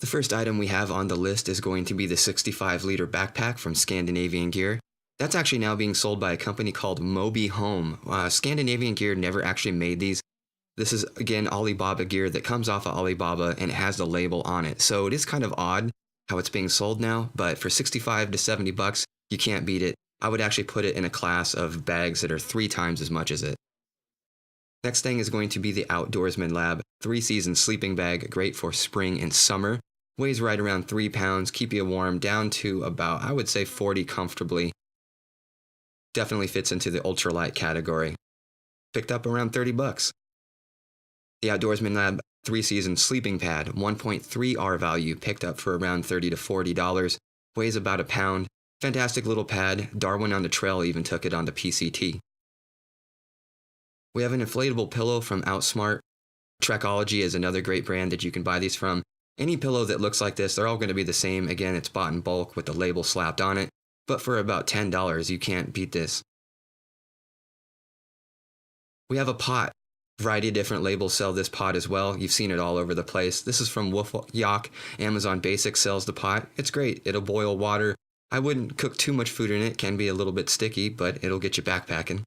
The first item we have on the list is going to be the 65-liter backpack from Scandinavian Gear. That's actually now being sold by a company called Moby Home. Scandinavian Gear never actually made these. This is, again, Alibaba gear that comes off of Alibaba and it has the label on it. So it is kind of odd how it's being sold now, but for 65 to 70 bucks, you can't beat it. I would actually put it in a class of bags that are 3 times as much as it. Next thing is going to be the Outdoorsman Lab 3-season sleeping bag, great for spring and summer. Weighs right around 3 pounds, keep you warm down to about, I would say 40 comfortably. Definitely fits into the ultralight category. Picked up around 30 bucks. The Outdoorsman Lab 3-season sleeping pad, 1.3 R value, picked up for around $30 to $40. Weighs about a pound. Fantastic little pad. Darwin on the Trail even took it on the PCT. We have an inflatable pillow from Outsmart. Trekology is another great brand that you can buy these from. Any pillow that looks like this, they're all going to be the same. Again, it's bought in bulk with the label slapped on it. But for about $10, you can't beat this. We have a pot. Variety of different labels sell this pot as well. You've seen it all over the place. This is from Wolf Yak. Amazon Basics sells the pot. It's great. It'll boil water. I wouldn't cook too much food in it. It can be a little bit sticky, but it'll get you backpacking.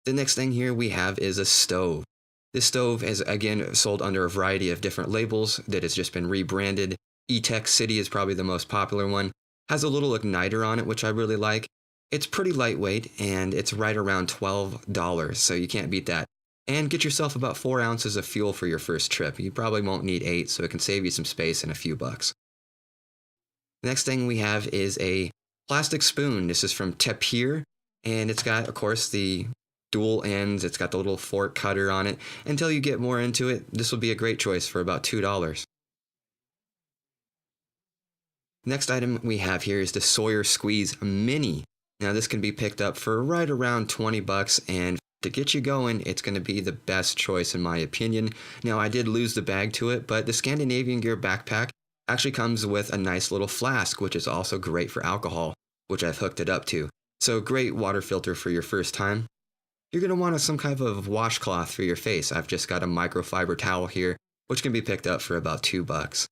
The next thing here we have is a stove. This stove is, again, sold under a variety of different labels that has just been rebranded. E-Tech City is probably the most popular one. Has a little igniter on it, which I really like. It's pretty lightweight, and it's right around $12, so you can't beat that. And get yourself about 4 ounces of fuel for your first trip. You probably won't need 8, so it can save you some space and a few bucks. Next thing we have is a plastic spoon. This is from Tapir, and it's got, of course, the dual ends. It's got the little fork cutter on it. Until you get more into it, this will be a great choice for about $2. Next item we have here is the Sawyer Squeeze Mini. Now this can be picked up for right around 20 bucks, and to get you going, it's going to be the best choice in my opinion. Now I did lose the bag to it, but the Scandinavian Gear backpack actually comes with a nice little flask, which is also great for alcohol, which I've hooked it up to. So great water filter for your first time. You're going to want some kind of washcloth for your face. I've just got a microfiber towel here, which can be picked up for about 2 bucks.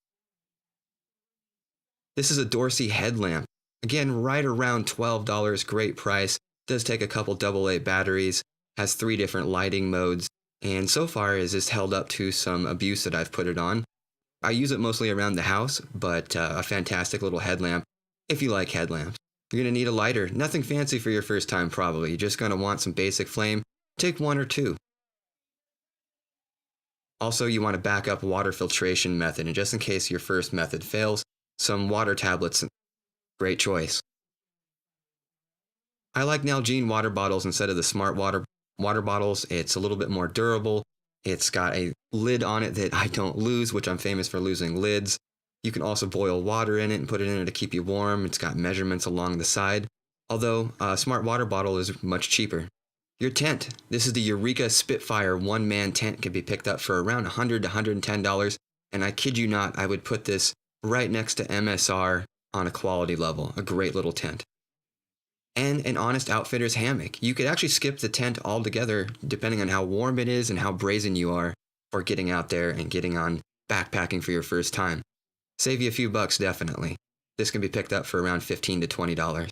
This is a Dorsey headlamp. Again, right around $12, great price. Does take a couple AA batteries, has 3 different lighting modes, and so far is just held up to some abuse that I've put it on. I use it mostly around the house, but a fantastic little headlamp if you like headlamps. You're going to need a lighter. Nothing fancy for your first time probably. You're just going to want some basic flame. Take 1 or 2. Also, you want a backup water filtration method, and just in case your first method fails, some water tablets. Great choice. I like Nalgene water bottles instead of the smart water bottles. It's a little bit more durable. It's got a lid on it that I don't lose, which I'm famous for losing lids. You can also boil water in it and put it in it to keep you warm. It's got measurements along the side, although a smart water bottle is much cheaper. Your tent. This is the Eureka Spitfire one-man tent. Can be picked up for around $100 to $110, and I kid you not, I would put this right next to MSR on a quality level. A great little tent. And an Honest Outfitters hammock. You could actually skip the tent altogether depending on how warm it is and how brazen you are for getting out there and getting on backpacking for your first time. Save you a few bucks, definitely. This can be picked up for around $15 to $20.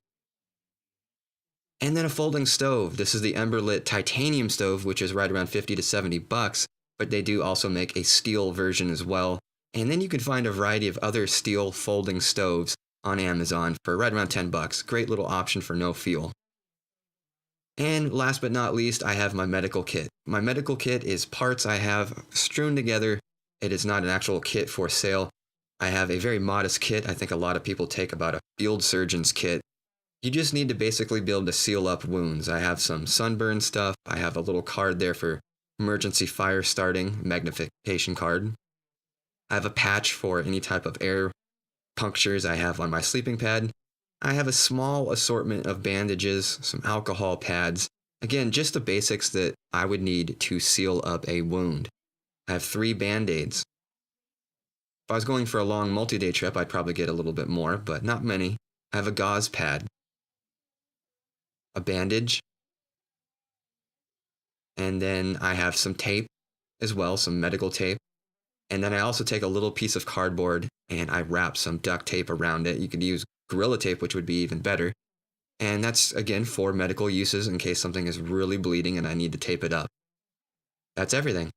And then a folding stove. This is the Emberlit titanium stove, which is right around 50 to 70 bucks, but they do also make a steel version as well. And then you can find a variety of other steel folding stoves on Amazon for right around 10 bucks. Great little option for no fuel. And last but not least, I have my medical kit. My medical kit is parts I have strewn together. It is not an actual kit for sale. I have a very modest kit. I think a lot of people take about a field surgeon's kit. You just need to basically be able to seal up wounds. I have some sunburn stuff. I have a little card there for emergency fire starting, magnification card. I have a patch for any type of air punctures I have on my sleeping pad. I have a small assortment of bandages, some alcohol pads. Again, just the basics that I would need to seal up a wound. I have 3 Band-Aids. If I was going for a long multi-day trip, I'd probably get a little bit more, but not many. I have a gauze pad, a bandage, and then I have some tape as well, some medical tape. And then I also take a little piece of cardboard and I wrap some duct tape around it. You could use Gorilla Tape, which would be even better. And that's, again, for medical uses in case something is really bleeding and I need to tape it up. That's everything.